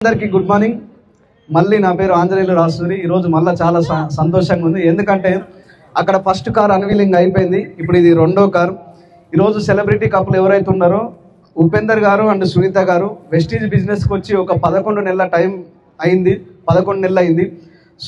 అందరికీ good morning. మళ్ళీ నా పేరు ఆంజనేయులు రాసూరి. ఈరోజు మళ్ళీ చాలా సంతోషంగా ఉంది. ఎందుకంటే అక్కడ ఫస్ట్ కార్ అన్వీలింగ్ అయిపోయింది, ఇప్పుడు ఇది రెండో కార్. ఈరోజు సెలబ్రిటీ కపుల్ ఎవరైతే ఉన్నారో ఉపేందర్ గారు అండ్ సునీత గారు వెస్టీజ్ బిజినెస్కి వచ్చి ఒక 11 నెలల టైం అయింది, 11 నెలలు అయింది.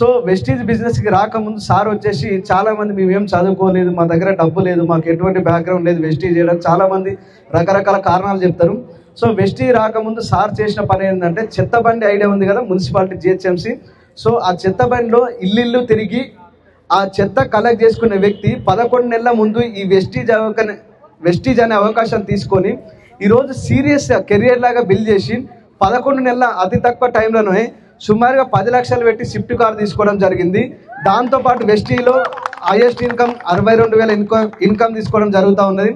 సో వెస్టీజ్ బిజినెస్కి రాకముందు సార్ వచ్చేసి చాలామంది మేమేం చదువుకోలేదు, మా దగ్గర డబ్బు లేదు, మాకు ఎటువంటి బ్యాక్గ్రౌండ్ లేదు వెస్టీజ్ చేయడం, చాలామంది రకరకాల కారణాలు చెప్తారు. సో వెస్టీజ్ రాకముందు సార్ చేసిన పని ఏంటంటే చెత్త బండి ఐడియా ఉంది కదా, మున్సిపాలిటీ జిహెచ్ఎంసీ. సో ఆ చెత్త బండిలో ఇల్లు తిరిగి ఆ చెత్త కలెక్ట్ చేసుకునే వ్యక్తి 11 నెలల ముందు ఈ వెస్టీజ్ అనే అవకాశం తీసుకొని ఈరోజు సీరియస్గా కెరియర్ లాగా బిల్డ్ చేసి 11 నెలల అతి తక్కువ టైంలోనే సుమారుగా 10 లక్షలు పెట్టి స్విఫ్ట్ కార్ తీసుకోవడం జరిగింది. దాంతోపాటు వెస్టీలో హైయెస్ట్ ఇన్కమ్ 62,000 ఇన్కమ్ తీసుకోవడం జరుగుతూ ఉన్నది.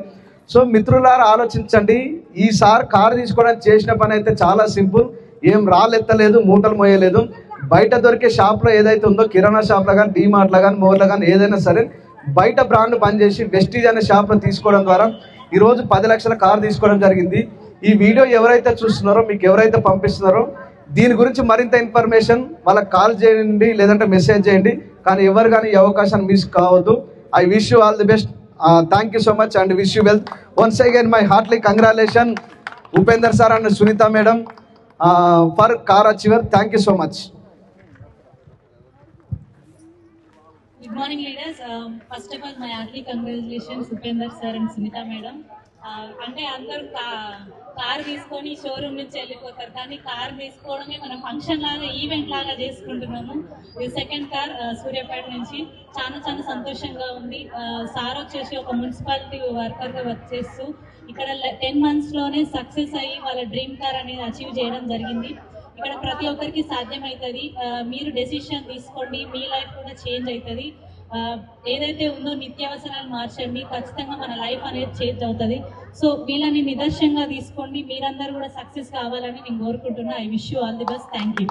సో మిత్రులారా ఆలోచించండి, ఈసారి కారు తీసుకోవడానికి చేసిన పని అయితే చాలా సింపుల్. ఏం రాళ్ళెత్తలేదు, మూటలు మోయలేదు. బయట దొరికే షాప్లో ఏదైతే ఉందో కిరాణా షాప్లో కానీ, డీమార్ట్లో కానీ, మోర్లో కానీ ఏదైనా సరే బయట బ్రాండ్ పనిచేసి వెస్టీజ్ అనే షాప్లో తీసుకోవడం ద్వారా ఈరోజు 10 లక్షల కారు తీసుకోవడం జరిగింది. ఈ వీడియో ఎవరైతే చూస్తున్నారో, మీకు ఎవరైతే పంపిస్తున్నారో దీని గురించి మరింత ఇన్ఫర్మేషన్ వాళ్ళకి కాల్ చేయండి, లేదంటే మెసేజ్ చేయండి. కానీ ఎవరు కానీ ఈ అవకాశాన్ని మిస్ కావద్దు. I wish you all the best. Thank you so much and wish you well. Once again, my heartily congratulations, Upender sir and Sunita madam, for car achiever. Thank you so much. Good morning, leaders. First of all, my heartily congratulations, Upender sir and Sunita madam. అంటే అందరూ car తీసుకొని showroom నుంచి వెళ్ళిపోతారు, కానీ car తీసుకోవడమే మనం function లాగా, event లాగా చేసుకుంటున్నాము. ఇది సెకండ్ కార్ సూర్యాపేట నుంచి. చాలా చాలా సంతోషంగా ఉంది. సార్ వచ్చేసి ఒక మున్సిపాలిటీ వర్కర్గా వర్క్ చేస్తూ ఇక్కడ 10 monthsలోనే సక్సెస్ అయ్యి వాళ్ళ డ్రీమ్ కార్ అనేది అచీవ్ చేయడం జరిగింది. ఇక్కడ ప్రతి ఒక్కరికి సాధ్యమవుతుంది. మీరు డెసిషన్ తీసుకోండి, మీ లైఫ్ కూడా చేంజ్ అవుతుంది. ఏదైతే ఉందో నిత్యావసరాలు మార్చండి, ఖచ్చితంగా మన లైఫ్ అనేది చేంజ్ అవుతుంది. సో వీళ్ళని నిదర్శనంగా తీసుకోండి. మీరందరూ కూడా సక్సెస్ కావాలని నేను కోరుకుంటున్నా. I wish you all the best. Thank you.